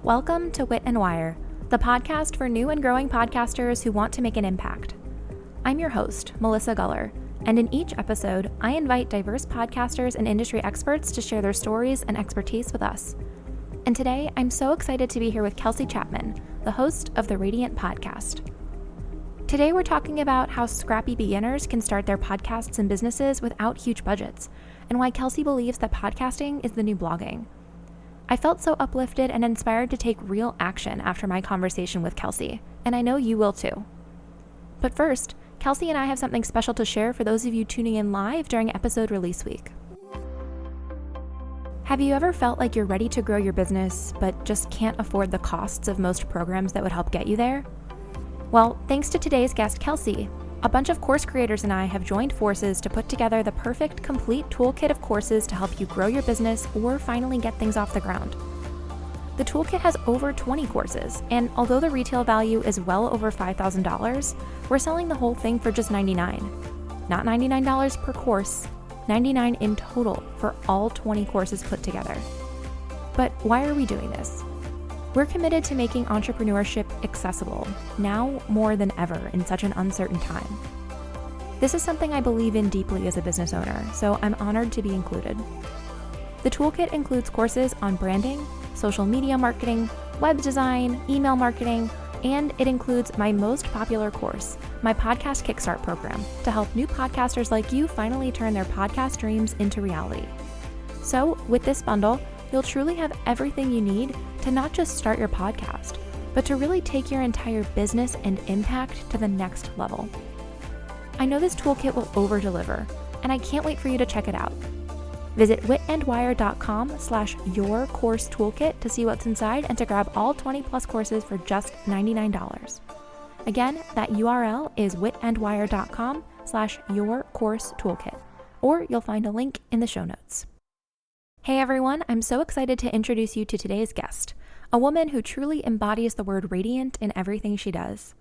Welcome to Wit and Wire, the podcast for new and growing podcasters who want to make an impact. I'm your host, Melissa Guller, and in each episode, I invite diverse podcasters and industry experts to share their stories and expertise with us. And today, I'm so excited to be here with Kelsey Chapman, the host of the Radiant Podcast. Today, we're talking about how scrappy beginners can start their podcasts and businesses without huge budgets, and why Kelsey believes that podcasting is the new blogging. I felt so uplifted and inspired to take real action after my conversation with Kelsey, and I know you will too. But first, Kelsey and I have something special to share for those of you tuning in live during episode release week. Have you ever felt like you're ready to grow your business, but just can't afford the costs of most programs that would help get you there? Well, thanks to today's guest, Kelsey, a bunch of course creators and I have joined forces to put together the perfect complete toolkit of courses to help you grow your business or finally get things off the ground. The toolkit has over 20 courses, and although the retail value is well over $5,000, we're selling the whole thing for just $99. Not $99 per course, $99 in total for all 20 courses put together. But why are we doing this? We're committed to making entrepreneurship accessible, now more than ever in such an uncertain time. This is something I believe in deeply as a business owner, so I'm honored to be included. The toolkit includes courses on branding, social media marketing, web design, email marketing, and it includes my most popular course, my Podcast Kickstart program, to help new podcasters like you finally turn their podcast dreams into reality. So, with this bundle, you'll truly have everything you need to not just start your podcast, but to really take your entire business and impact to the next level. I know this toolkit will over-deliver, and I can't wait for you to check it out. Visit witandwire.com/yourcourse-toolkit to see what's inside and to grab all 20 plus courses for just $99. Again, that URL is witandwire.com/yourcourse-toolkit, or you'll find a link in the show notes. Hey everyone, I'm so excited to introduce you to today's guest, a woman who truly embodies the word radiant in everything she does.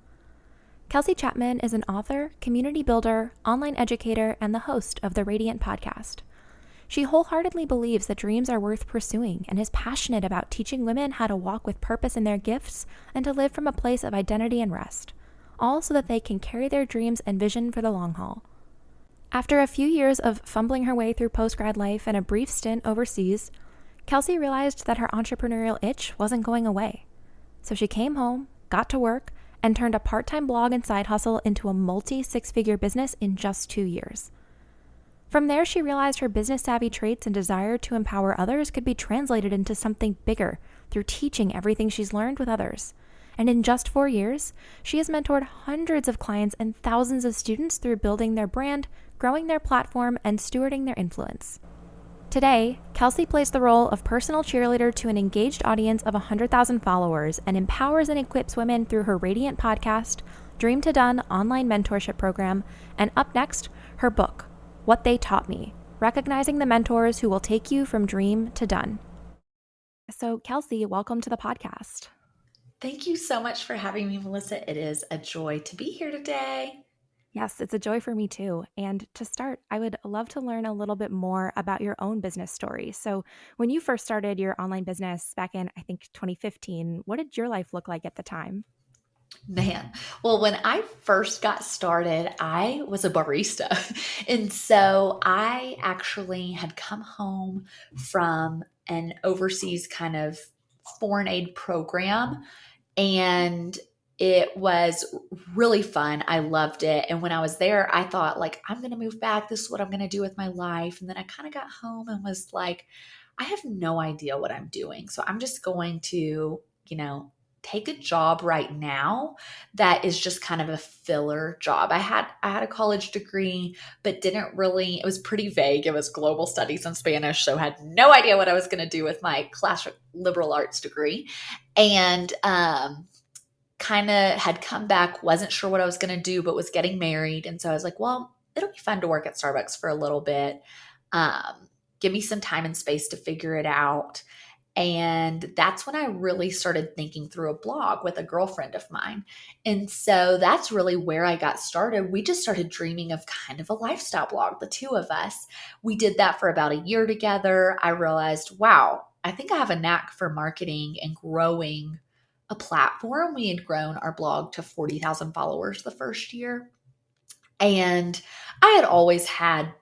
Kelsey Chapman is an author, community builder, online educator, and the host of the Radiant Podcast. She wholeheartedly believes that dreams are worth pursuing and is passionate about teaching women how to walk with purpose in their gifts and to live from a place of identity and rest, all so that they can carry their dreams and vision for the long haul. After a few years of fumbling her way through post-grad life and a brief stint overseas, Kelsey realized that her entrepreneurial itch wasn't going away. So she came home, got to work, and turned a part-time blog and side hustle into a multi-six-figure business in just 2 years. From there, she realized her business-savvy traits and desire to empower others could be translated into something bigger through teaching everything she's learned with others. And in just 4 years, she has mentored hundreds of clients and thousands of students through building their brand, growing their platform, and stewarding their influence. Today, Kelsey plays the role of personal cheerleader to an engaged audience of 100,000 followers and empowers and equips women through her Radiant Podcast, Dream to Done online mentorship program, and up next, her book, What They Taught Me, Recognizing the Mentors Who Will Take You from Dream to Done. So, Kelsey, welcome to the podcast. Thank you so much for having me, Melissa. It is a joy to be here today. Yes, it's a joy for me too. And to start, I would love to learn a little bit more about your own business story. So when you first started your online business back in, I think, 2015, what did your life look like at the time? Man, well, when I first got started, I was a barista. And so I actually had come home from an overseas kind of foreign aid program, and it was really fun. I loved it. And when I was there, I thought, like, I'm going to move back. This is what I'm going to do with my life. And then I kind of got home and was like, I have no idea what I'm doing. So I'm just going to, take a job right now that is just kind of a filler job. I had a college degree, but didn't really, it was pretty vague. It was global studies and Spanish. So had no idea what I was going to do with my classic liberal arts degree. And, kind of had come back, wasn't sure what I was going to do, but was getting married. And so I was like, well, it'll be fun to work at Starbucks for a little bit. Give me some time and space to figure it out. And that's when I really started thinking through a blog with a girlfriend of mine. And so that's really where I got started. We just started dreaming of kind of a lifestyle blog, the two of us. We did that for about a year together. I realized, wow, I think I have a knack for marketing and growing a platform. We had grown our blog to 40,000 followers the first year. And I had always had,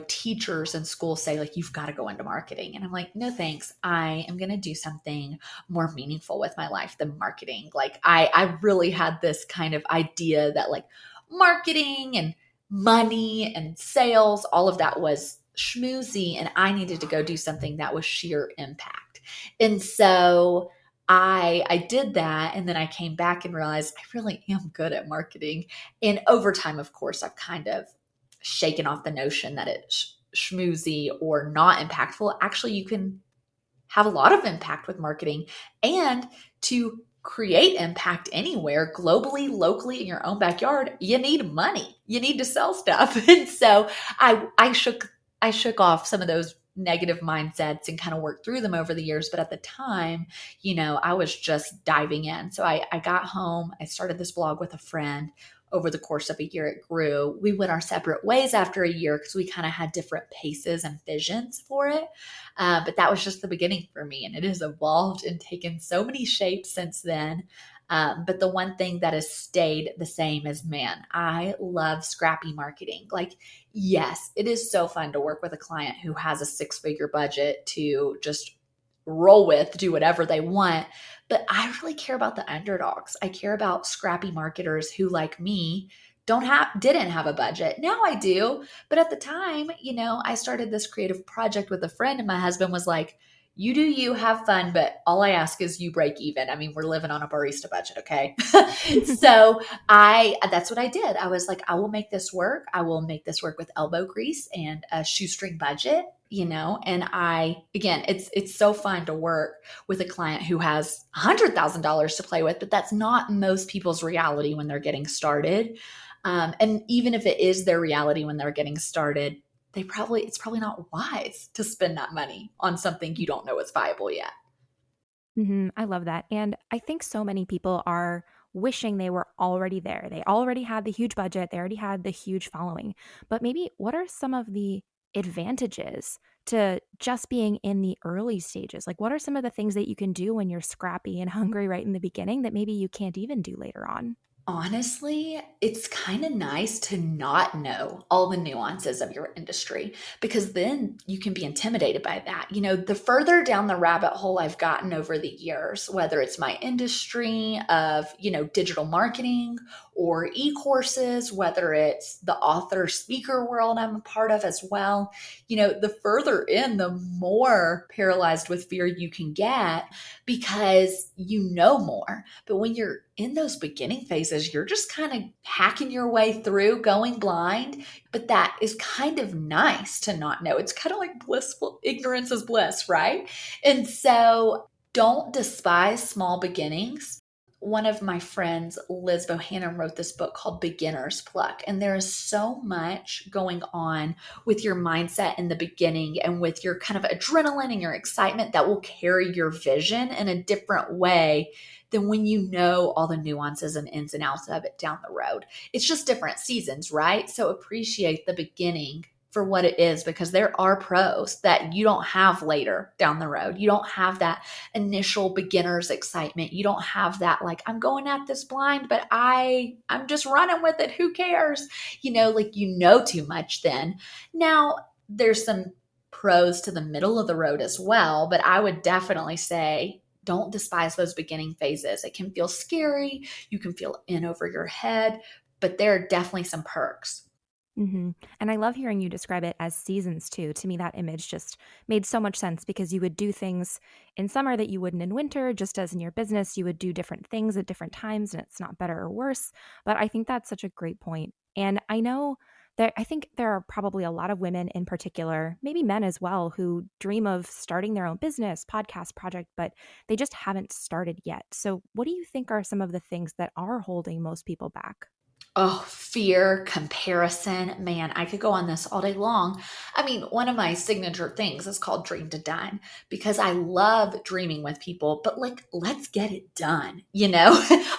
teachers in school say, like, you've got to go into marketing. And I'm like, no, thanks. I am going to do something more meaningful with my life than marketing. Like, I really had this kind of idea that like marketing and money and sales, all of that was schmoozy. And I needed to go do something that was sheer impact. And so I did that. And then I came back and realized I really am good at marketing. And over time, of course, I've kind of shaken off the notion that it's schmoozy or not impactful. Actually, you can have a lot of impact with marketing, and to create impact anywhere, globally, locally, in your own backyard, you need money. You need to sell stuff. And so I shook off some of those negative mindsets and kind of worked through them over the years. But at the time, I was just diving in. So I got home, I started this blog with a friend. Over the course of a year, it grew. We went our separate ways after a year because we kind of had different paces and visions for it. But that was just the beginning for me. And it has evolved and taken so many shapes since then. But the one thing that has stayed the same is, man, I love scrappy marketing. Like, yes, it is so fun to work with a client who has a 6-figure budget to just roll with, do whatever they want. But I really care about the underdogs. I care about scrappy marketers who, like me, didn't have a budget. Now I do. But at the time, I started this creative project with a friend, and my husband was like, you do you, have fun, but all I ask is you break even. I mean, we're living on a barista budget, okay? So that's what I did. I was like, I will make this work. I will make this work with elbow grease and a shoestring budget, and again, it's so fun to work with a client who has $100,000 to play with, but that's not most people's reality when they're getting started. And even if it is their reality when they're getting started, it's probably not wise to spend that money on something you don't know is viable yet. I love that. And I think so many people are wishing they were already there. They already had the huge budget, they already had the huge following. But maybe what are some of the advantages to just being in the early stages? Like, what are some of the things that you can do when you're scrappy and hungry right in the beginning that maybe you can't even do later on? Honestly, it's kind of nice to not know all the nuances of your industry, because then you can be intimidated by that. The further down the rabbit hole I've gotten over the years, whether it's my industry of, digital marketing or e-courses, whether it's the author speaker world I'm a part of as well, the further in, the more paralyzed with fear you can get because you know more. But when you're in those beginning phases, you're just kind of hacking your way through, going blind. But that is kind of nice to not know. It's kind of like blissful ignorance is bliss, right? And so don't despise small beginnings. One of my friends, Liz Bohannon, wrote this book called Beginner's Pluck. And there is so much going on with your mindset in the beginning and with your kind of adrenaline and your excitement that will carry your vision in a different way than when you know all the nuances and ins and outs of it down the road. It's just different seasons, right? So appreciate the beginning for what it is, because there are pros that you don't have later down the road. You don't have that initial beginner's excitement. You don't have that, like, I'm going at this blind, but I'm just running with it. Who cares? Too much then. Now, there's some pros to the middle of the road as well, but I would definitely say don't despise those beginning phases. It can feel scary. You can feel in over your head, but there are definitely some perks. And I love hearing you describe it as seasons too. To me, that image just made so much sense because you would do things in summer that you wouldn't in winter, just as in your business, you would do different things at different times and it's not better or worse. But I think that's such a great point. And I know that I think there are probably a lot of women in particular, maybe men as well, who dream of starting their own business, podcast project, but they just haven't started yet. So what do you think are some of the things that are holding most people back? Oh, fear, comparison. Man, I could go on this all day long. I mean, one of my signature things is called Dream to Done because I love dreaming with people, but like, let's get it done.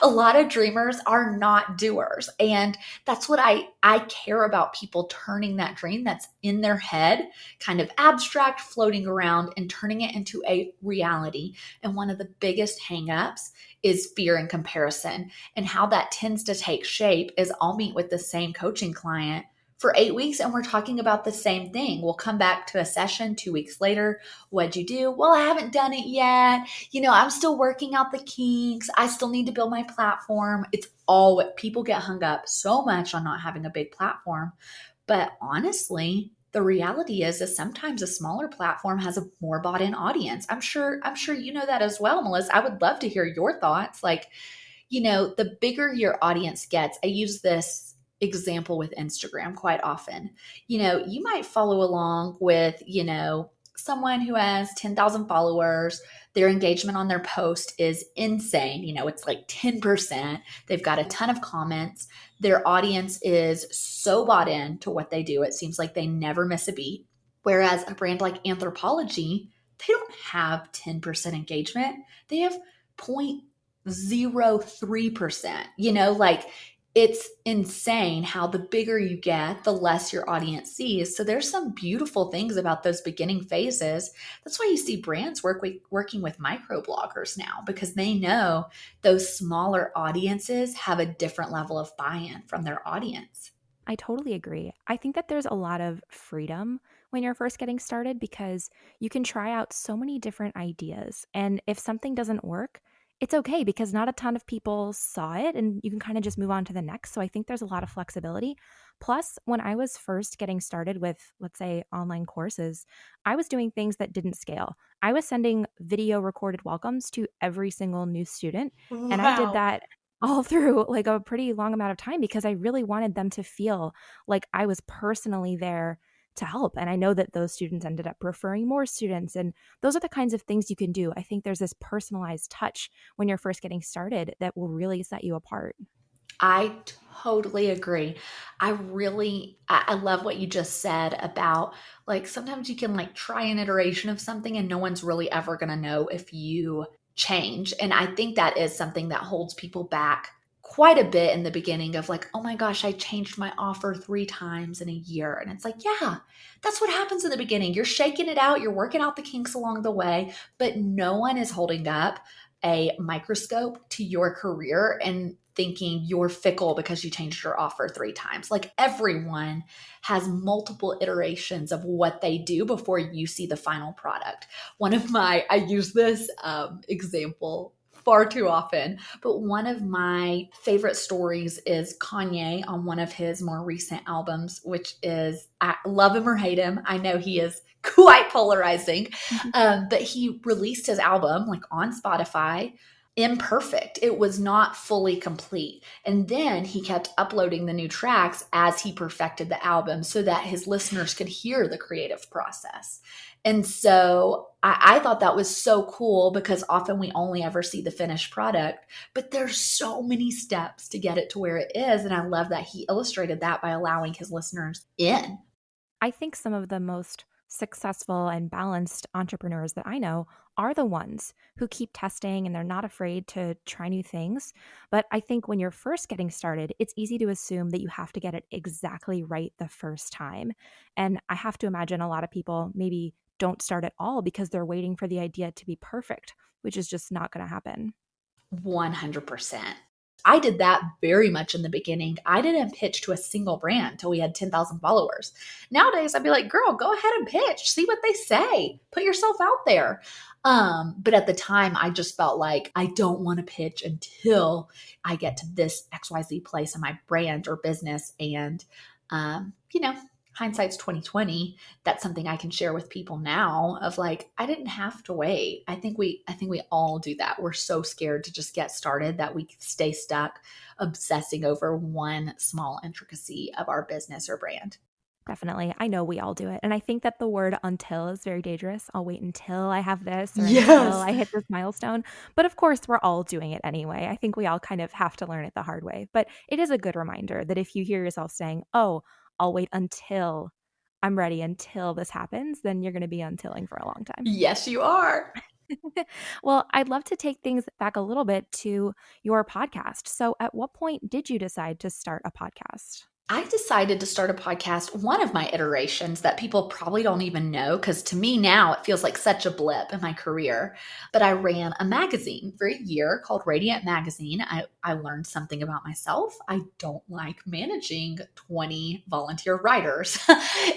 A lot of dreamers are not doers. And that's what I care about, people turning that dream that's in their head, kind of abstract, floating around, and turning it into a reality. And one of the biggest hangups is fear and comparison. And how that tends to take shape is I'll meet with the same coaching client for 8 weeks and we're talking about the same thing. We'll come back to a session 2 weeks later. What'd you do? Well, I haven't done it yet. I'm still working out the kinks. I still need to build my platform. It's all what people get hung up so much on, not having a big platform. But honestly, the reality is sometimes a smaller platform has a more bought in audience. I'm sure you know that as well, Melissa. I would love to hear your thoughts. Like, the bigger your audience gets, I use this example with Instagram quite often. You might follow along with, someone who has 10,000 followers. Their engagement on their post is insane. It's like 10%. They've got a ton of comments. Their audience is so bought in to what they do. It seems like they never miss a beat. Whereas a brand like Anthropologie, they don't have 10% engagement. They have 0.03%. Like, it's insane how the bigger you get, the less your audience sees. So there's some beautiful things about those beginning phases. That's why you see brands working with microbloggers now, because they know those smaller audiences have a different level of buy-in from their audience. I totally agree. I think that there's a lot of freedom when you're first getting started because you can try out so many different ideas. And if something doesn't work, it's okay because not a ton of people saw it and you can kind of just move on to the next. So I think there's a lot of flexibility. Plus, when I was first getting started with, let's say, online courses, I was doing things that didn't scale. I was sending video recorded welcomes to every single new student. And I did Wow. that all through like a pretty long amount of time because I really wanted them to feel like I was personally there to help. And I know that those students ended up referring more students. And those are the kinds of things you can do. I think there's this personalized touch when you're first getting started that will really set you apart. I totally agree. I love what you just said about, like, sometimes you can like try an iteration of something and no one's really ever going to know if you change. And I think that is something that holds people back quite a bit in the beginning of like, oh my gosh, I changed my offer 3 times in a year. And it's like, yeah, that's what happens in the beginning. You're shaking it out, you're working out the kinks along the way, but no one is holding up a microscope to your career and thinking you're fickle because you changed your offer 3 times. Like, everyone has multiple iterations of what they do before you see the final product. I use this example far too often, but one of my favorite stories is Kanye on one of his more recent albums, which is, I love him or hate him. I know he is quite polarizing. But he released his album like on Spotify, imperfect. It was not fully complete. And then he kept uploading the new tracks as he perfected the album so that his listeners could hear the creative process. And so I thought that was so cool because often we only ever see the finished product, but there's so many steps to get it to where it is. And I love that he illustrated that by allowing his listeners in. I think some of the most successful and balanced entrepreneurs that I know are the ones who keep testing and they're not afraid to try new things. But I think when you're first getting started, it's easy to assume that you have to get it exactly right the first time. And I have to imagine a lot of people maybe don't start at all because they're waiting for the idea to be perfect, which is just not going to happen. 100%. I did that very much in the beginning. I didn't pitch to a single brand until we had 10,000 followers. Nowadays, I'd be like, girl, go ahead and pitch. See what they say. Put yourself out there. But at the time, I just felt like I don't want to pitch until I get to this XYZ place in my brand or business. And, you know, hindsight's 2020. That's something I can share with people now of like, I didn't have to wait. I think we all do that. We're so scared to just get started that we stay stuck obsessing over one small intricacy of our business or brand. Definitely. I know we all do it. And I think that the word until is very dangerous. I'll wait until I have this or until Yes. I hit this milestone. But of course, we're all doing it anyway. I think we all kind of have to learn it the hard way. But it is a good reminder that if you hear yourself saying, oh, I'll wait until I'm ready, until this happens, then you're going to be untilling for a long time. Yes, you are. Well, I'd love to take things back a little bit to your podcast. So, at what point did you decide to start a podcast? I decided to start a podcast, one of my iterations that people probably don't even know, because to me now it feels like such a blip in my career. But I ran a magazine for a year called Radiant Magazine. I learned something about myself. I don't like managing 20 volunteer writers.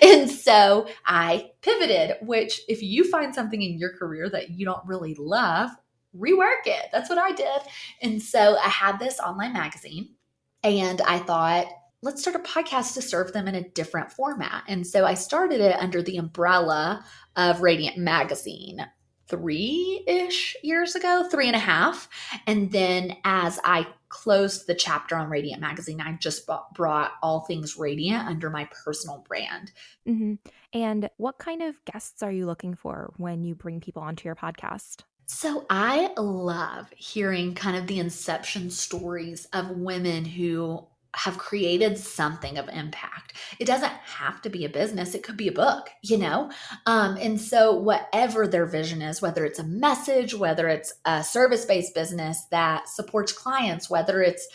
And so I pivoted, which if you find something in your career that you don't really love, rework it. That's what I did. And so I had this online magazine and I thought, let's start a podcast to serve them in a different format. And so I started it under the umbrella of Radiant Magazine 3-ish years ago, 3.5. And then as I closed the chapter on Radiant Magazine, I just brought all things Radiant under my personal brand. Mm-hmm. And what kind of guests are you looking for when you bring people onto your podcast? So I love hearing kind of the inception stories of women who have created something of impact. It doesn't have to be a business. It could be a book, And so whatever their vision is, whether it's a message, whether it's a service-based business that supports clients, whether it's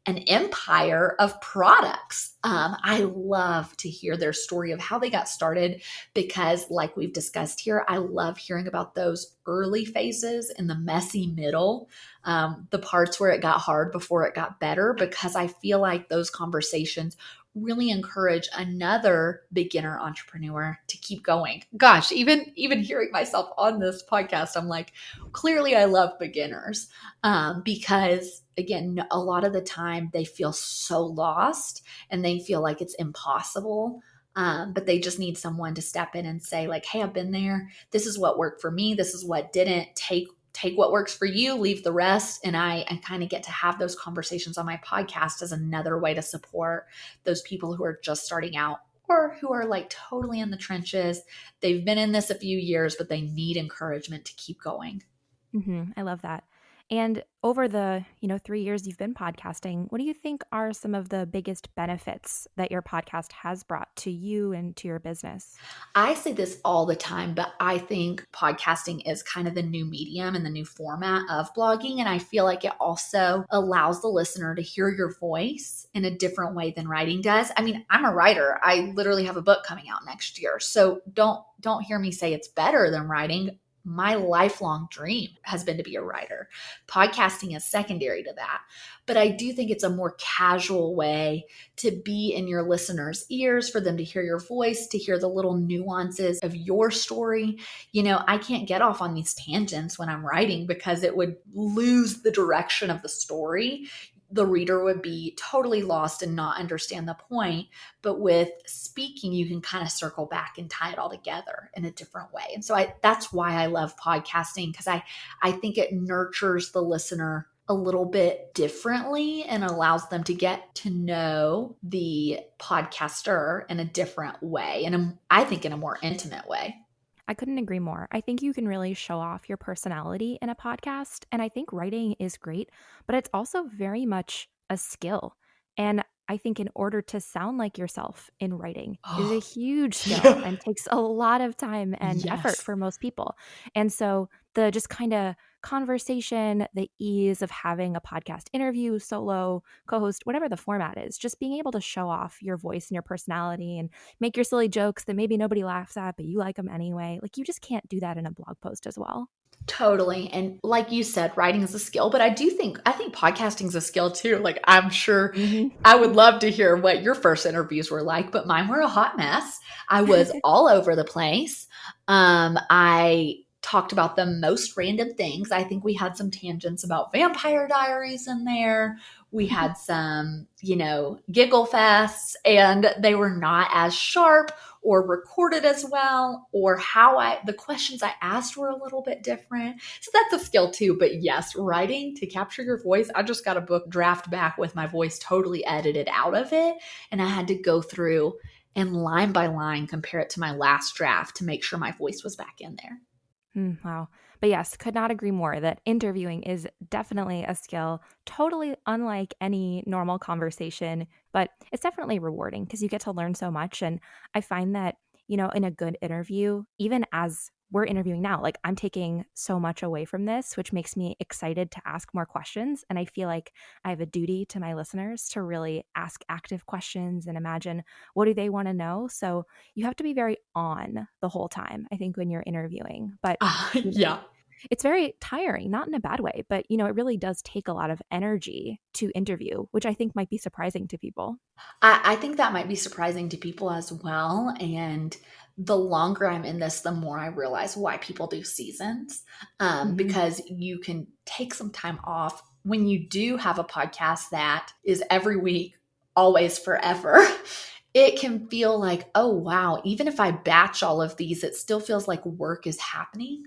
an empire of products. I love to hear their story of how they got started because, like we've discussed here, I love hearing about those early phases in the messy middle, the parts where it got hard before it got better, because I feel like those conversations really encourage another beginner entrepreneur to keep going. Gosh, even hearing myself on this podcast, I'm like, clearly I love beginners because again, a lot of the time they feel so lost and they feel like it's impossible. But they just need someone to step in and say like, hey, I've been there. This is what worked for me. This is what didn't. Take what works for you, leave the rest. And I kind of get to have those conversations on my podcast as another way to support those people who are just starting out or who are like totally in the trenches. They've been in this a few years, but they need encouragement to keep going. Mm-hmm. I love that. And over the 3 years you've been podcasting, what do you think are some of the biggest benefits that your podcast has brought to you and to your business? I say this all the time, but I think podcasting is kind of the new medium and the new format of blogging. And I feel like it also allows the listener to hear your voice in a different way than writing does. I mean, I'm a writer. I literally have a book coming out next year. So don't hear me say it's better than writing. My lifelong dream has been to be a writer. Podcasting is secondary to that. But I do think it's a more casual way to be in your listeners' ears, for them to hear your voice, to hear the little nuances of your story. I can't get off on these tangents when I'm writing because it would lose the direction of the story. The reader would be totally lost and not understand the point. But with speaking, you can kind of circle back and tie it all together in a different way. And so that's why I love podcasting, because I think it nurtures the listener a little bit differently and allows them to get to know the podcaster in a different way. And I think in a more intimate way. I couldn't agree more. I think you can really show off your personality in a podcast. And I think writing is great, but it's also very much a skill. And I think in order to sound like yourself in writing is a Oh, huge skill yeah. and takes a lot of time and effort Yes. for most people. And so the just kind of conversation, the ease of having a podcast interview, solo, co host, whatever the format is, just being able to show off your voice and your personality and make your silly jokes that maybe nobody laughs at, but you like them anyway. Like you just can't do that in a blog post as well. Totally. And like you said, writing is a skill, but I think podcasting is a skill too. Like I'm sure I would love to hear what your first interviews were like, but mine were a hot mess. I was all over the place. I talked about the most random things. I think we had some tangents about Vampire Diaries in there. We had some, giggle fests, and they were not as sharp or recorded as well, or the questions I asked were a little bit different. So that's a skill too. But yes, writing to capture your voice. I just got a book draft back with my voice totally edited out of it. And I had to go through and line by line compare it to my last draft to make sure my voice was back in there. Wow. But yes, could not agree more that interviewing is definitely a skill, totally unlike any normal conversation, but it's definitely rewarding because you get to learn so much. And I find that, in a good interview, even as we're interviewing now, like I'm taking so much away from this, which makes me excited to ask more questions. And I feel like I have a duty to my listeners to really ask active questions and imagine what do they want to know. So you have to be very on the whole time, I think, when you're interviewing. But Yeah. it's very tiring, not in a bad way, but it really does take a lot of energy to interview, which I think might be surprising to people. I think that might be surprising to people as well. And the longer I'm in this, the more I realize why people do seasons, Mhm. because you can take some time off when you do have a podcast that is every week, always, forever. It can feel like, oh, wow, even if I batch all of these, it still feels like work is happening.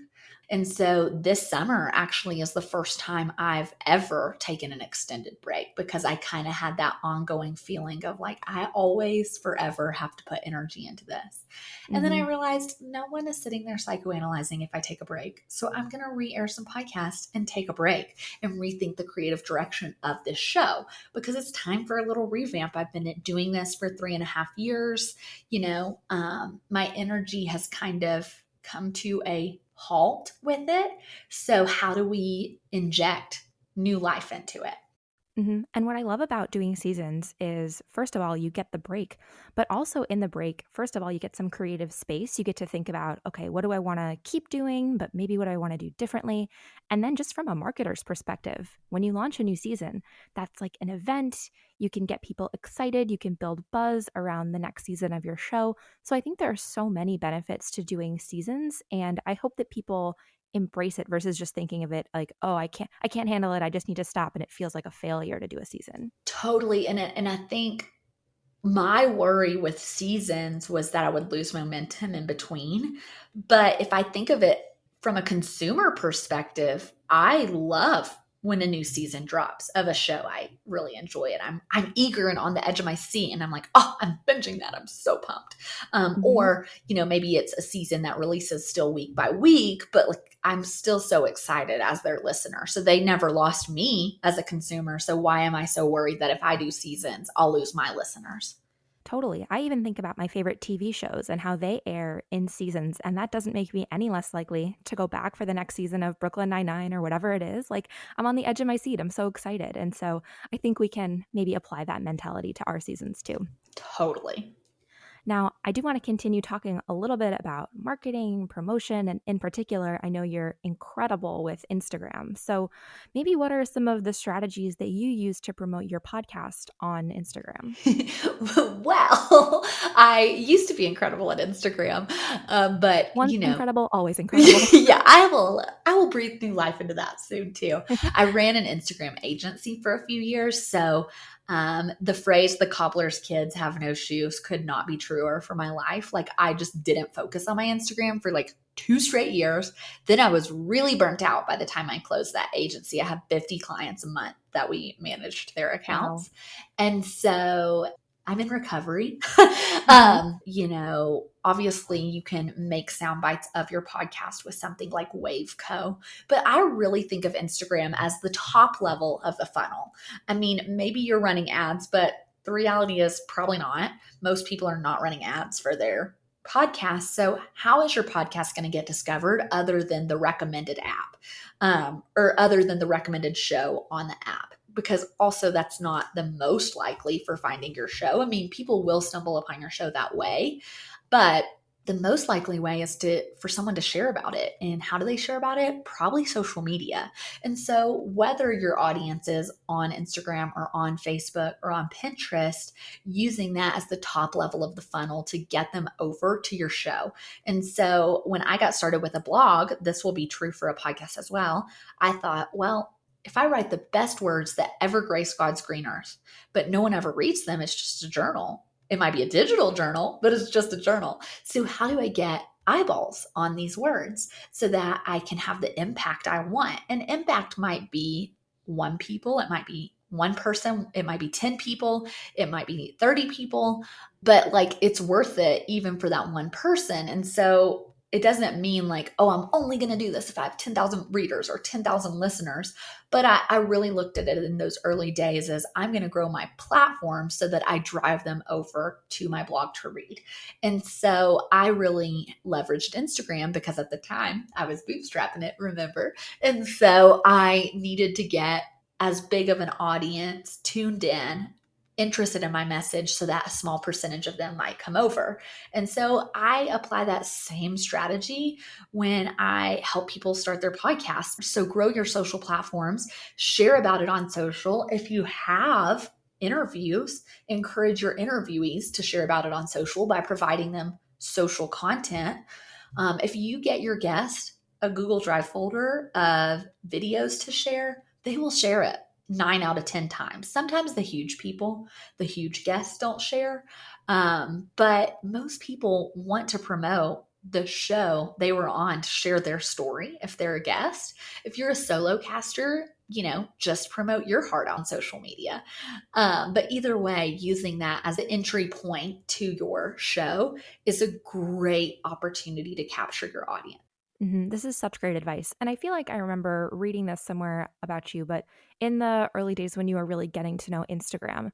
And so this summer actually is the first time I've ever taken an extended break because I kind of had that ongoing feeling of like, I always forever have to put energy into this. And then I Mhm. realized no one is sitting there psychoanalyzing if I take a break. So I'm going to re air some podcasts and take a break and rethink the creative direction of this show because it's time for a little revamp. I've been doing this for 3.5 years. My energy has kind of come to a halt with it. So, how do we inject new life into it? And what I love about doing seasons is, first of all, you get the break, but also in the break, first of all, you get some creative space. You get to think about, okay, what do I want to keep doing, but maybe what do I want to do differently? And then just from a marketer's perspective, when you launch a new season, that's like an event. You can get people excited. You can build buzz around the next season of your show. So I think there are so many benefits to doing seasons. And I hope that people embrace it versus just thinking of it like, oh, I can't handle it. I just need to stop. And it feels like a failure to do a season. Totally. And I think my worry with seasons was that I would lose momentum in between. But if I think of it from a consumer perspective, I love when a new season drops of a show. I really enjoy it. I'm eager and on the edge of my seat, and I'm like, oh, I'm binging that. I'm so pumped. Mhm. Or maybe it's a season that releases still week by week, but like I'm still so excited as their listener. So they never lost me as a consumer. So why am I so worried that if I do seasons, I'll lose my listeners? Totally. I even think about my favorite TV shows and how they air in seasons, and that doesn't make me any less likely to go back for the next season of Brooklyn Nine-Nine or whatever it is. Like, I'm on the edge of my seat. I'm so excited. And so I think we can maybe apply that mentality to our seasons too. Totally. Now, I do want to continue talking a little bit about marketing, promotion, and in particular, I know you're incredible with Instagram. So, maybe what are some of the strategies that you use to promote your podcast on Instagram? Well, I used to be incredible at Instagram, but Once incredible, always incredible. yeah, I will breathe new life into that soon too. I ran an Instagram agency for a few years, so the phrase "the cobbler's kids have no shoes" could not be truer for my life. Like I just didn't focus on my Instagram for like 2 straight years. Then I was really burnt out by the time I closed that agency. I had 50 clients a month that we managed their Wow. accounts. And so I'm in recovery. Mhm. Obviously you can make sound bites of your podcast with something like Waveco, but I really think of Instagram as the top level of the funnel. I mean, maybe you're running ads, but the reality is probably not. Most people are not running ads for their podcast. So how is your podcast going to get discovered other than the recommended app, or other than the recommended show on the app? Because also that's not the most likely for finding your show. I mean, people will stumble upon your show that way, but the most likely way is for someone to share about it. And how do they share about it? Probably social media. And so whether your audience is on Instagram or on Facebook or on Pinterest, using that as the top level of the funnel to get them over to your show. And so when I got started with a blog, this will be true for a podcast as well. I thought, well, if I write the best words that ever grace God's green earth, but no one ever reads them, it's just a journal. It might be a digital journal, but it's just a journal. So how do I get eyeballs on these words so that I can have the impact I want? And impact might be one people, it might be one person, it might be 10 people, it might be 30 people, but like it's worth it even for that one person. And so it doesn't mean like, oh, I'm only going to do this if I have 10,000 readers or 10,000 listeners. But I really looked at it in those early days as I'm going to grow my platform so that I drive them over to my blog to read. And so I really leveraged Instagram because at the time I was bootstrapping it, remember? And so I needed to get as big of an audience tuned in, interested in my message so that a small percentage of them might come over. And so I apply that same strategy when I help people start their podcasts. So grow your social platforms, share about it on social. If you have interviews, encourage your interviewees to share about it on social by providing them social content. If you get your guest a Google Drive folder of videos to share, they will share it 9 out of 10 times. Sometimes the huge people, the huge guests don't share. But most people want to promote the show they were on to share their story if they're a guest. If you're a solo caster, just promote your heart on social media. But either way, using that as an entry point to your show is a great opportunity to capture your audience. This is such great advice. And I feel like I remember reading this somewhere about you, but in the early days when you were really getting to know Instagram,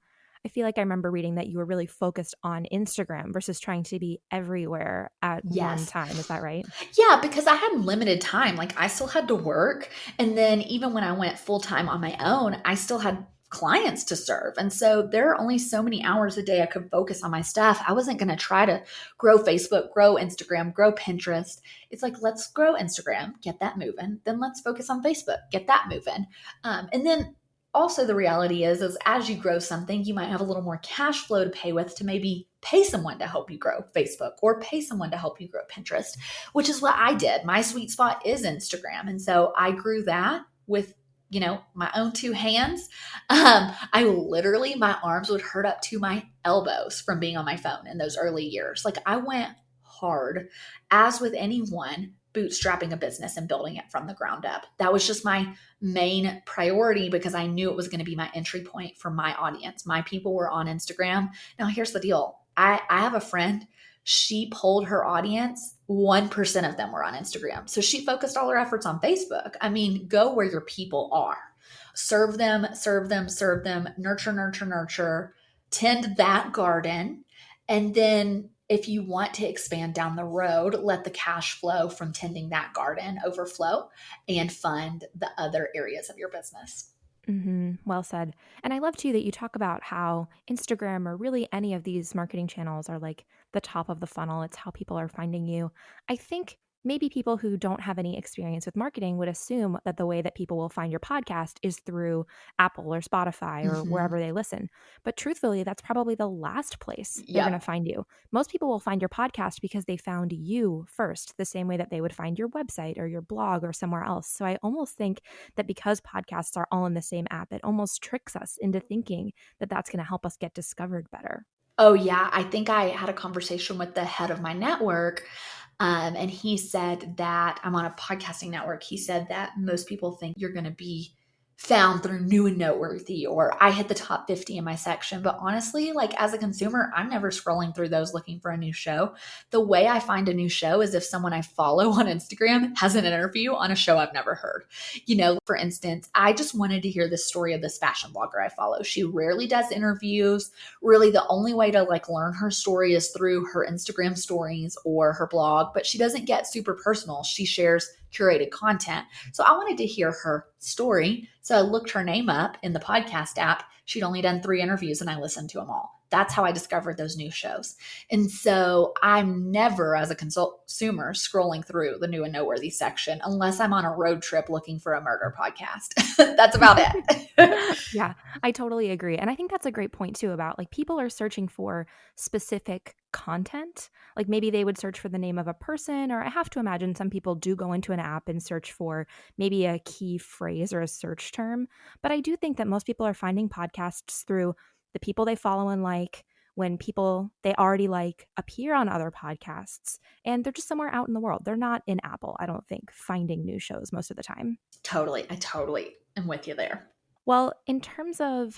I feel like I remember reading that you were really focused on Instagram versus trying to be everywhere at one Yes. time. Is that right? Yeah, because I had limited time. Like I still had to work. And then even when I went full time on my own, I still had clients to serve. And so there are only so many hours a day I could focus on my stuff. I wasn't going to try to grow Facebook, grow Instagram, grow Pinterest. It's like, let's grow Instagram, get that moving. Then let's focus on Facebook, get that moving. And then also the reality is as you grow something, you might have a little more cash flow to pay with to maybe pay someone to help you grow Facebook or pay someone to help you grow Pinterest, which is what I did. My sweet spot is Instagram. And so I grew that with my own two hands. I literally, my arms would hurt up to my elbows from being on my phone in those early years. Like I went hard, as with anyone, bootstrapping a business and building it from the ground up. That was just my main priority because I knew it was going to be my entry point for my audience. My people were on Instagram. Now, here's the deal. I have a friend, she polled her audience, 1% of them were on Instagram. So she focused all her efforts on Facebook. I mean, go where your people are. Serve them, serve them, serve them, nurture, nurture, nurture, tend that garden. And then if you want to expand down the road, let the cash flow from tending that garden overflow and fund the other areas of your business. Well said. And I love too that you talk about how Instagram or really any of these marketing channels are like the top of the funnel. It's how people are finding you. I think maybe people who don't have any experience with marketing would assume that the way that people will find your podcast is through Apple or Spotify or Mm-hmm. wherever they listen. But truthfully, that's probably the last place they're going to Yep. find you. Most people will find your podcast because they found you first, the same way that they would find your website or your blog or somewhere else. So I almost think that because podcasts are all in the same app, it almost tricks us into thinking that that's going to help us get discovered better. Oh, yeah. I think I had a conversation with the head of my network. And he said that I'm on a podcasting network. He said that most people think you're going to be found through new and noteworthy, or I hit the top 50 in my section. But honestly, like as a consumer, I'm never scrolling through those looking for a new show. The way I find a new show is if someone I follow on Instagram has an interview on a show I've never heard. For instance, I just wanted to hear the story of this fashion blogger I follow. She rarely does interviews. Really, the only way to like learn her story is through her Instagram stories or her blog, but she doesn't get super personal. She shares curated content. So I wanted to hear her story. So I looked her name up in the podcast app. She'd only done 3 interviews and I listened to them all. That's how I discovered those new shows. And so I'm never, as a consumer, scrolling through the new and noteworthy section unless I'm on a road trip looking for a murder podcast. That's about it. Yeah, I totally agree. And I think that's a great point too about like people are searching for specific content. Like maybe they would search for the name of a person, or I have to imagine some people do go into an app and search for maybe a key phrase or a search term. But I do think that most people are finding podcasts through the people they follow and like, when people they already like appear on other podcasts and they're just somewhere out in the world. They're not in Apple, I don't think, finding new shows most of the time. Totally. I totally am with you there. Well, in terms of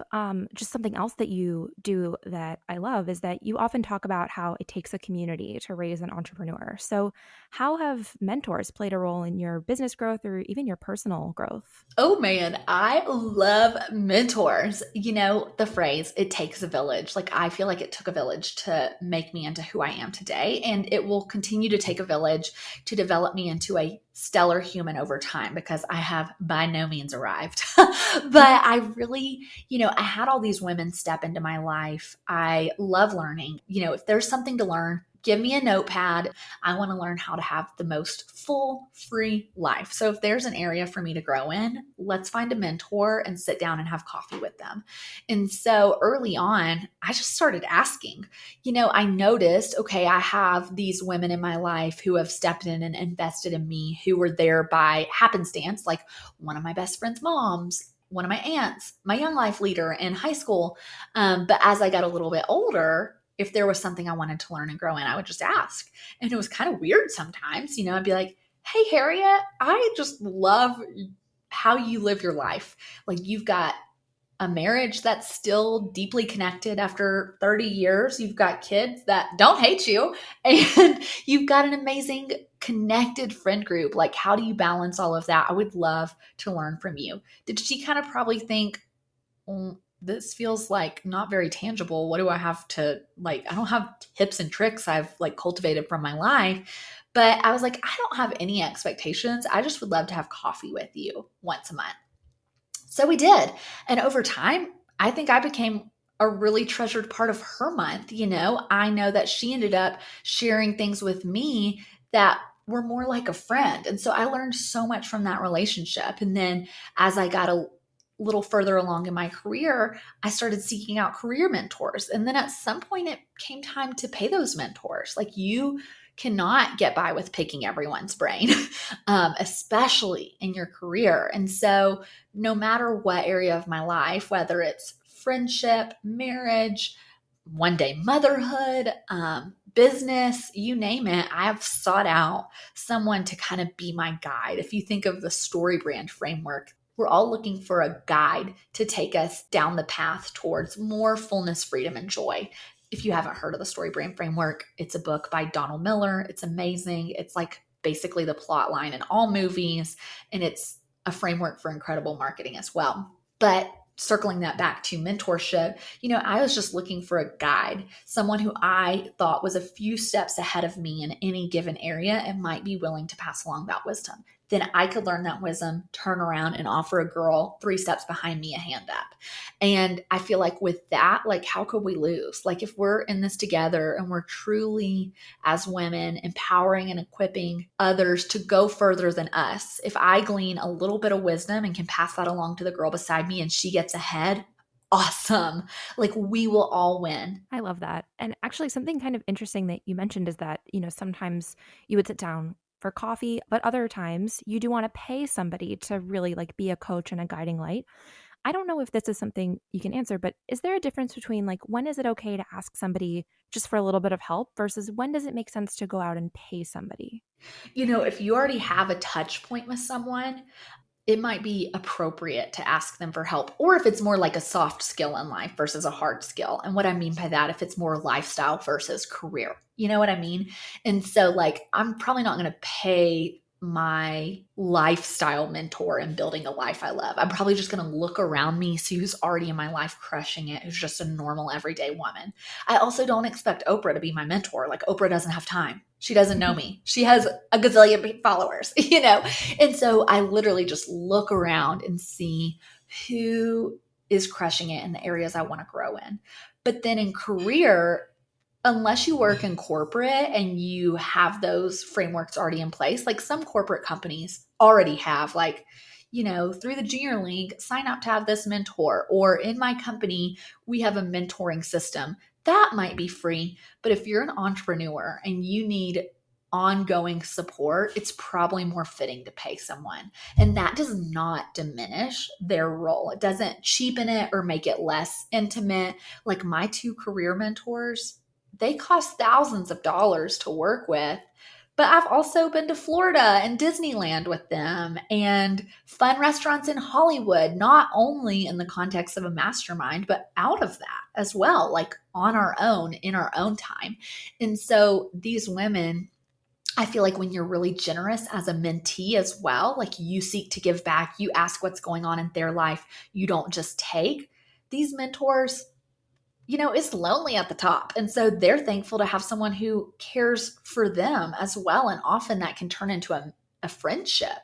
just something else that you do that I love is that you often talk about how it takes a community to raise an entrepreneur. So, how have mentors played a role in your business growth or even your personal growth? Oh man, I love mentors. You know, the phrase, it takes a village. Like, I feel like it took a village to make me into who I am today. And it will continue to take a village to develop me into a stellar human over time because I have by no means arrived. But I really, I had all these women step into my life. I love learning. If there's something to learn, give me a notepad. I want to learn how to have the most full, free life. So if there's an area for me to grow in, let's find a mentor and sit down and have coffee with them. And so early on, I just started asking. I noticed, okay, I have these women in my life who have stepped in and invested in me, who were there by happenstance, like one of my best friend's moms, one of my aunts, my young life leader in high school. But as I got a little bit older, if there was something I wanted to learn and grow in, I would just ask. And it was kind of weird sometimes. I'd be like, hey, Harriet, I just love how you live your life. Like, you've got a marriage that's still deeply connected after 30 years. You've got kids that don't hate you, and you've got an amazing connected friend group. Like, how do you balance all of that? I would love to learn from you. Did she kind of probably think, this feels like not very tangible. What do I have to like? I don't have tips and tricks I've like cultivated from my life. But I was like, I don't have any expectations. I just would love to have coffee with you once a month. So we did. And over time, I think I became a really treasured part of her month. I know that she ended up sharing things with me that were more like a friend. And so I learned so much from that relationship. And then as I got a little further along in my career, I started seeking out career mentors. And then at some point, it came time to pay those mentors. Like, you cannot get by with picking everyone's brain, especially in your career. And so, no matter what area of my life, whether it's friendship, marriage, one day motherhood, business, you name it, I've sought out someone to kind of be my guide. If you think of the story brand framework, we're all looking for a guide to take us down the path towards more fullness, freedom, and joy. If you haven't heard of the story brand framework, it's a book by Donald Miller. It's amazing. It's like basically the plot line in all movies, and it's a framework for incredible marketing as well. But circling that back to mentorship, I was just looking for a guide, someone who I thought was a few steps ahead of me in any given area and might be willing to pass along that wisdom. Then I could learn that wisdom, turn around and offer a girl 3 steps behind me a hand up. And I feel like with that, like, how could we lose? Like, if we're in this together and we're truly, as women, empowering and equipping others to go further than us, if I glean a little bit of wisdom and can pass that along to the girl beside me and she gets ahead, awesome. Like, we will all win. I love that. And actually, something kind of interesting that you mentioned is that, sometimes you would sit down for coffee, but other times you do want to pay somebody to really like be a coach and a guiding light. I don't know if this is something you can answer, but is there a difference between like when is it okay to ask somebody just for a little bit of help versus when does it make sense to go out and pay somebody? If you already have a touch point with someone, it might be appropriate to ask them for help, or if it's more like a soft skill in life versus a hard skill. And what I mean by that, if it's more lifestyle versus career, you know what I mean? And so, like, I'm probably not going to pay my lifestyle mentor in building a life I love. I'm probably just going to look around me, see who's already in my life crushing it, who's just a normal everyday woman. I also don't expect Oprah to be my mentor. Like, Oprah doesn't have time. She doesn't know me. She has a gazillion followers, And so I literally just look around and see who is crushing it in the areas I want to grow in. But then in career, unless you work in corporate and you have those frameworks already in place, like some corporate companies already have, like, through the junior league, sign up to have this mentor, or in my company, we have a mentoring system. That might be free. But if you're an entrepreneur and you need ongoing support, it's probably more fitting to pay someone. And that does not diminish their role. It doesn't cheapen it or make it less intimate. Like, my 2 career mentors, they cost thousands of dollars to work with, But I've also been to Florida and Disneyland with them and fun restaurants in Hollywood, not only in the context of a mastermind, but out of that as well, like on our own, in our own time. And so these women, I feel like when you're really generous as a mentee as well, like you seek to give back, you ask what's going on in their life, you don't just take. These mentors, it's lonely at the top. And so they're thankful to have someone who cares for them as well. And often that can turn into a friendship.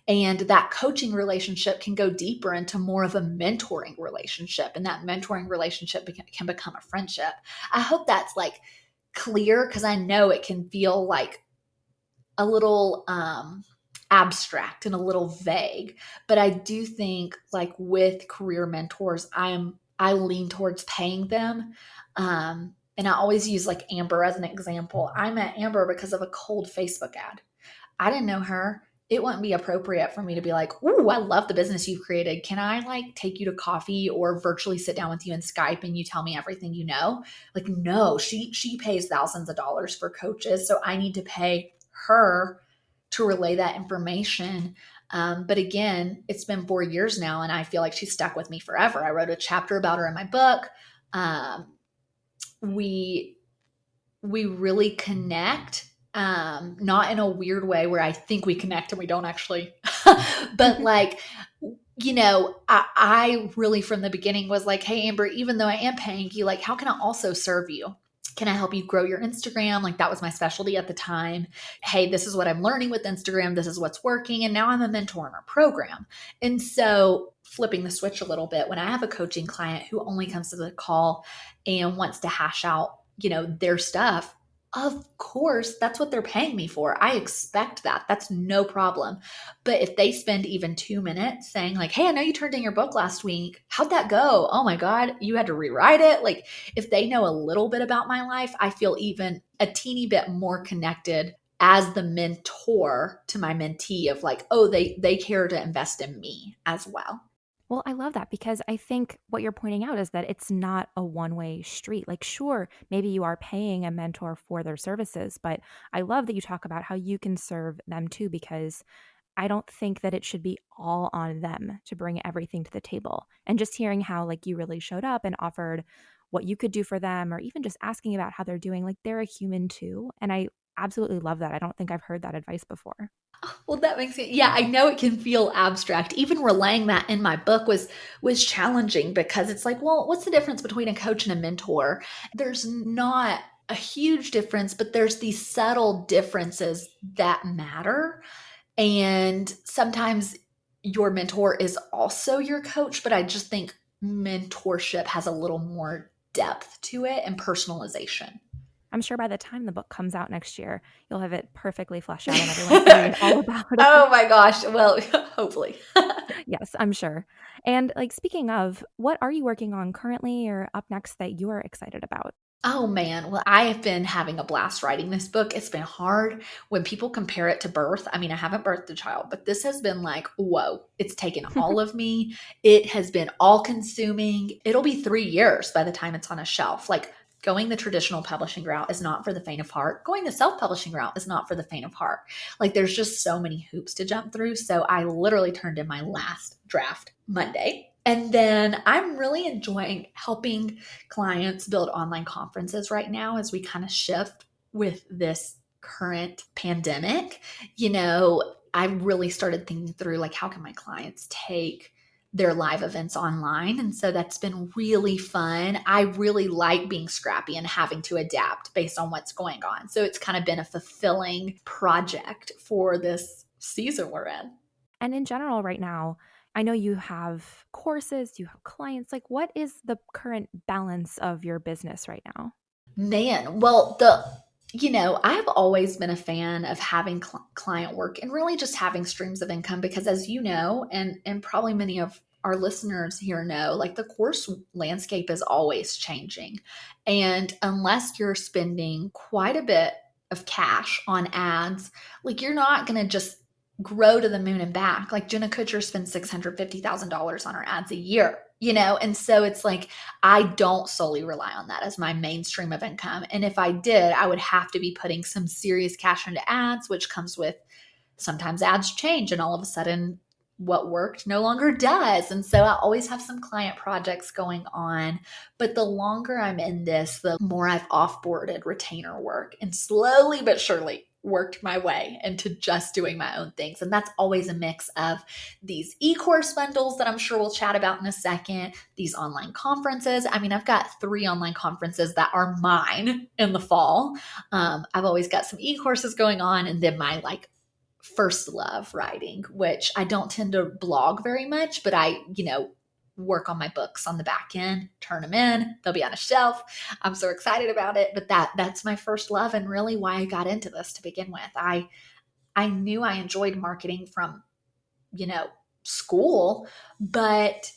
And that coaching relationship can go deeper into more of a mentoring relationship. And that mentoring relationship can become a friendship. I hope that's like clear, because I know it can feel like a little abstract and a little vague. But I do think like with career mentors, I lean towards paying them. And I always use like Amber as an example. I met Amber because of a cold Facebook ad. I didn't know her. It wouldn't be appropriate for me to be like, "Ooh, I love the business you've created. Can I like take you to coffee or virtually sit down with you in Skype and you tell me everything you know?" Like, no, she pays thousands of dollars for coaches. So I need to pay her to relay that information. But again, it's been 4 years now, and I feel like she's stuck with me forever. I wrote a chapter about her in my book. We really connect, not in a weird way where I think we connect and we don't actually, but like, I really from the beginning was like, "Hey, Amber, even though I am paying you, like, how can I also serve you? Can I help you grow your Instagram?" Like that was my specialty at the time. "Hey, this is what I'm learning with Instagram. This is what's working." And now I'm a mentor in our program. And so flipping the switch a little bit, when I have a coaching client who only comes to the call and wants to hash out, their stuff, of course, that's what they're paying me for. I expect that. That's no problem. But if they spend even 2 minutes saying like, "Hey, I know you turned in your book last week. How'd that go? Oh my God, you had to rewrite it." Like if they know a little bit about my life, I feel even a teeny bit more connected as the mentor to my mentee of like, oh, they care to invest in me as well. Well, I love that because I think what you're pointing out is that it's not a one-way street. Like, sure, maybe you are paying a mentor for their services, but I love that you talk about how you can serve them too, because I don't think that it should be all on them to bring everything to the table. And just hearing how like you really showed up and offered what you could do for them, or even just asking about how they're doing, like they're a human too. And I absolutely love that. I don't think I've heard that advice before. Well, that makes it, yeah, I know it can feel abstract. Even relaying that in my book was challenging, because it's like, well, what's the difference between a coach and a mentor? There's not a huge difference, but there's these subtle differences that matter. And sometimes your mentor is also your coach, but I just think mentorship has a little more depth to it and personalization. I'm sure by the time the book comes out next year, you'll have it perfectly fleshed out and everyone can read all about it. Oh my gosh. Well, hopefully. Yes, I'm sure. And like speaking of, what are you working on currently or up next that you are excited about? Oh man, well, I have been having a blast writing this book. It's been hard when people compare it to birth. I mean, I haven't birthed a child, but this has been like, whoa, it's taken all of me. It has been all consuming. It'll be 3 years by the time it's on a shelf. Like going the traditional publishing route is not for the faint of heart. Going the self-publishing route is not for the faint of heart. Like there's just so many hoops to jump through. So I literally turned in my last draft Monday. And then I'm really enjoying helping clients build online conferences right now as we kind of shift with this current pandemic. I really started thinking through like, how can my clients take their live events online? And so that's been really fun. I really like being scrappy and having to adapt based on what's going on. So it's kind of been a fulfilling project for this season we're in. And in general, right now, I know you have courses, you have clients. Like, what is the current balance of your business right now? Man, well, I've always been a fan of having client work and really just having streams of income, because as you know, and probably many of our listeners here know, like the course landscape is always changing. And unless you're spending quite a bit of cash on ads, like you're not going to just grow to the moon and back. Like Jenna Kutcher spends $650,000 on her ads a year, And so it's like, I don't solely rely on that as my main stream of income. And if I did, I would have to be putting some serious cash into ads, which comes with sometimes ads change and all of a sudden what worked no longer does. And so I always have some client projects going on. But the longer I'm in this, the more I've offboarded retainer work and slowly but surely worked my way into just doing my own things. And that's always a mix of these e-course bundles that I'm sure we'll chat about in a second, these online conferences. I mean, I've got 3 online conferences that are mine in the fall. I've always got some e-courses going on, and then my first love, writing, which I don't tend to blog very much, but I, work on my books on the back end, turn them in, they'll be on a shelf. I'm so excited about it, but that's my first love and really why I got into this to begin with. I knew I enjoyed marketing from, school, but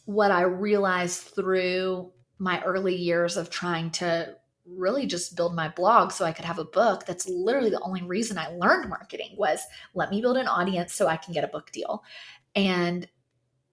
what I realized through my early years of trying to really just build my blog so I could have a book, that's literally the only reason I learned marketing was let me build an audience so I can get a book deal. And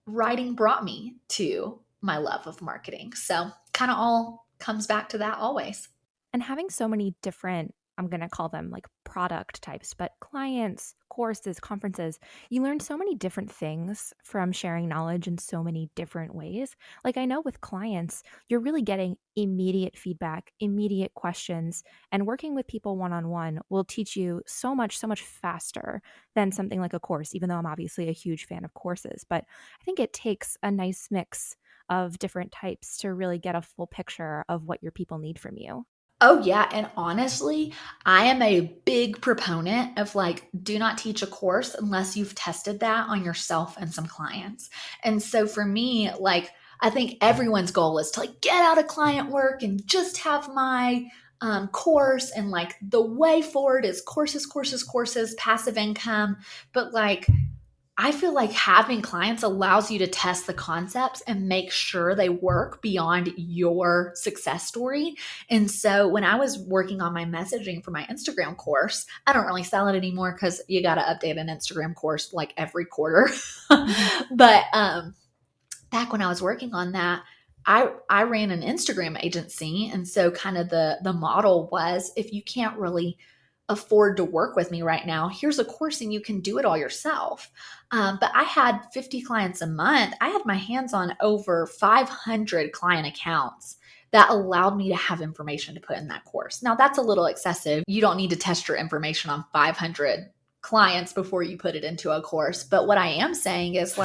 writing brought me to my love of marketing. So kind of all comes back to that always. And having so many different, I'm going to call them like product types, but clients, courses, conferences, you learn so many different things from sharing knowledge in so many different ways. Like I know with clients, you're really getting immediate feedback, immediate questions, and working with people one-on-one will teach you so much faster than something like a course, even though I'm obviously a huge fan of courses. But I think it takes a nice mix of different types to really get a full picture of what your people need from you. Oh, yeah. And honestly, I am a big proponent of do not teach a course unless you've tested that on yourself and some clients. And so for me, I think everyone's goal is to get out of client work and just have my course. And the way forward is courses, passive income. But I feel like having clients allows you to test the concepts and make sure they work beyond your success story. And so when I was working on my messaging for my Instagram course, I don't really sell it anymore because you got to update an Instagram course every quarter. But back when I was working on that, I ran an Instagram agency. And so kind of the model was, if you can't really afford to work with me right now, here's a course and you can do it all yourself. But I had 50 clients a month. I had my hands on over 500 client accounts that allowed me to have information to put in that course. Now that's a little excessive. You don't need to test your information on 500 clients before you put it into a course. But what I am saying is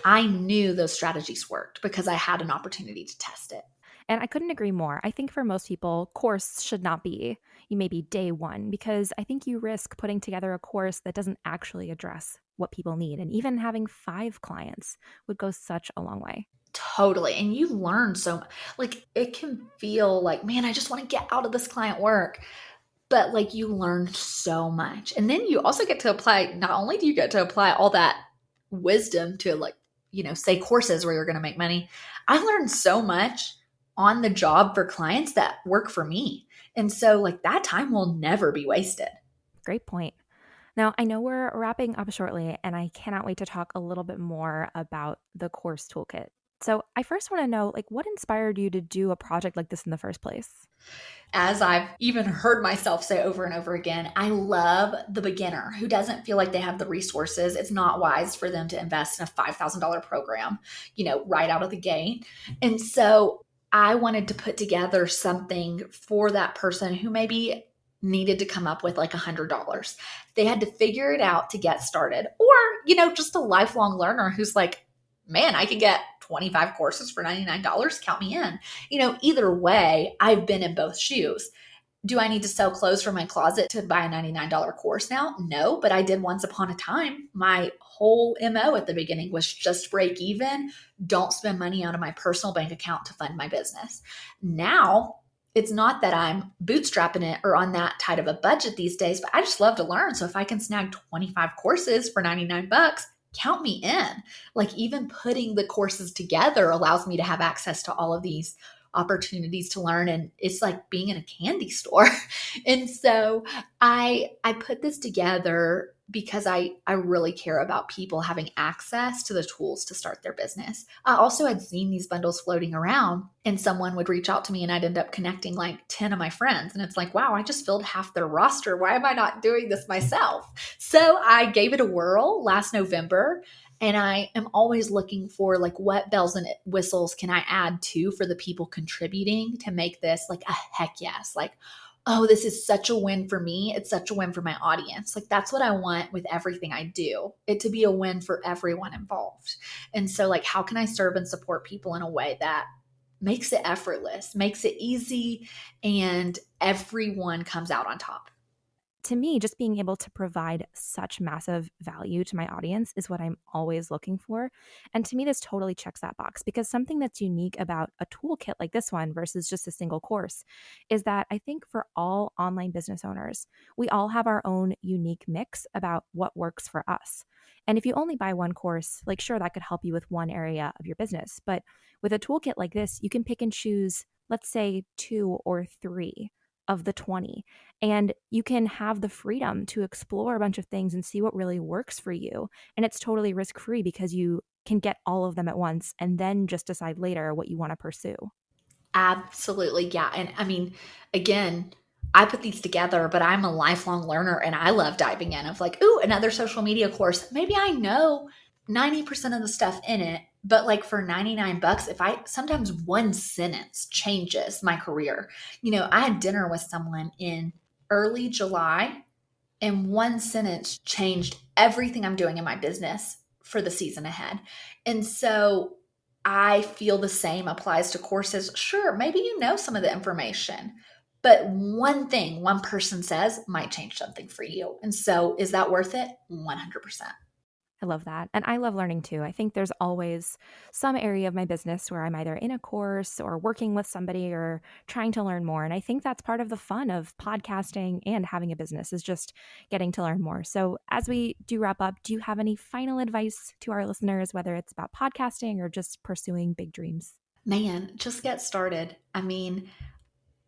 I knew those strategies worked because I had an opportunity to test it. And I couldn't agree more. I think for most people, course should not be maybe day one, because I think you risk putting together a course that doesn't actually address what people need. And even having 5 clients would go such a long way. Totally. And you learn so it can feel man, I just want to get out of this client work. But you learn so much. And then you also get to apply, not only do you get to apply all that wisdom to say courses where you're going to make money, I learned so much on the job for clients that work for me. And so that time will never be wasted. Great point. Now, I know we're wrapping up shortly, and I cannot wait to talk a little bit more about the course toolkit. So I first want to know, what inspired you to do a project like this in the first place? As I've even heard myself say over and over again, I love the beginner who doesn't feel like they have the resources. It's not wise for them to invest in a $5,000 program, right out of the gate. And so I wanted to put together something for that person who maybe needed to come up with $100. They had to figure it out to get started. Or, just a lifelong learner who's man, I could get 25 courses for $99. Count me in. Either way, I've been in both shoes. Do I need to sell clothes from my closet to buy a $99 course now? No, but I did once upon a time. My whole MO at the beginning was just break even. Don't spend money out of my personal bank account to fund my business. Now, it's not that I'm bootstrapping it or on that tight of a budget these days, but I just love to learn. So if I can snag 25 courses for $99, count me in. Even putting the courses together allows me to have access to all of these opportunities to learn, and it's like being in a candy store. And so I put this together because I really care about people having access to the tools to start their business. I also had seen these bundles floating around, and someone would reach out to me and I'd end up connecting like 10 of my friends. And it's like, wow, I just filled half their roster. Why am I not doing this myself? So I gave it a whirl last November. And I am always looking for like what bells and whistles can I add to for the people contributing to make this like a heck yes. Like, oh, this is such a win for me. It's such a win for my audience. Like that's what I want with everything I do, it to be a win for everyone involved. And so like, how can I serve and support people in a way that makes it effortless, makes it easy, and everyone comes out on top? To me, just being able to provide such massive value to my audience is what I'm always looking for. And to me, this totally checks that box, because something that's unique about a toolkit like this one versus just a single course is that I think for all online business owners, we all have our own unique mix about what works for us. And if you only buy one course, like sure, that could help you with one area of your business. But with a toolkit like this, you can pick and choose, let's say 2 or 3 of the 20. And you can have the freedom to explore a bunch of things and see what really works for you. And it's totally risk-free because you can get all of them at once and then just decide later what you want to pursue. Absolutely. Yeah. And I mean, again, I put these together, but I'm a lifelong learner and I love diving in of like, ooh, another social media course. Maybe I know 90% of the stuff in it, but like for $99, if I sometimes one sentence changes my career. You know, I had dinner with someone in early July and one sentence changed everything I'm doing in my business for the season ahead. And so I feel the same applies to courses. Sure, maybe you know some of the information, but one thing one person says might change something for you. And so is that worth it? 100%. I love that. And I love learning too. I think there's always some area of my business where I'm either in a course or working with somebody or trying to learn more. And I think that's part of the fun of podcasting and having a business, is just getting to learn more. So as we do wrap up, do you have any final advice to our listeners, whether it's about podcasting or just pursuing big dreams? Man, just get started. I mean,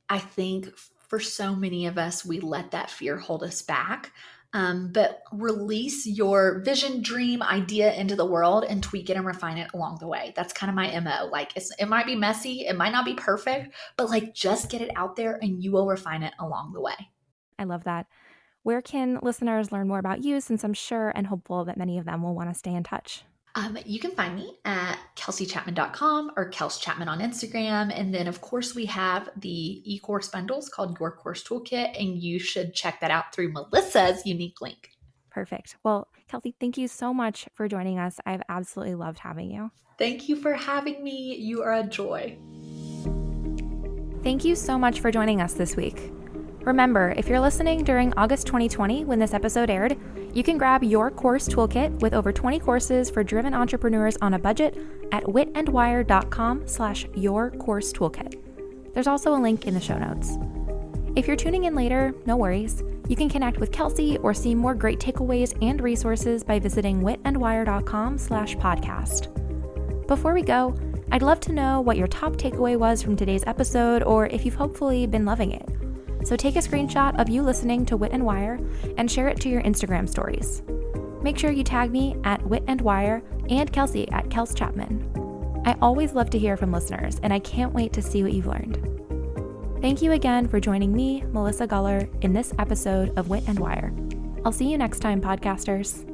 I think for so many of us, we let that fear hold us back. But release your vision, dream, idea into the world and tweak it and refine it along the way. That's kind of my MO. Like it might be messy, it might not be perfect, but like just get it out there and you will refine it along the way. I love that. Where can listeners learn more about you, since I'm sure and hopeful that many of them will want to stay in touch? You can find me at kelseychapman.com or Kels Chapman on Instagram. And then, of course, we have the e-course bundles called Your Course Toolkit, and you should check that out through Melissa's unique link. Perfect. Well, Kelsey, thank you so much for joining us. I've absolutely loved having you. Thank you for having me. You are a joy. Thank you so much for joining us this week. Remember, if you're listening during August 2020 when this episode aired, you can grab Your Course Toolkit with over 20 courses for driven entrepreneurs on a budget at witandwire.com/yourcourse-toolkit. There's also a link in the show notes. If you're tuning in later, no worries. You can connect with Kelsey or see more great takeaways and resources by visiting witandwire.com/podcast. Before we go, I'd love to know what your top takeaway was from today's episode, or if you've hopefully been loving it. So take a screenshot of you listening to Wit and Wire and share it to your Instagram stories. Make sure you tag me at Wit and Wire and Kelsey at Kels Chapman. I always love to hear from listeners, and I can't wait to see what you've learned. Thank you again for joining me, Melissa Guller, in this episode of Wit and Wire. I'll see you next time, podcasters.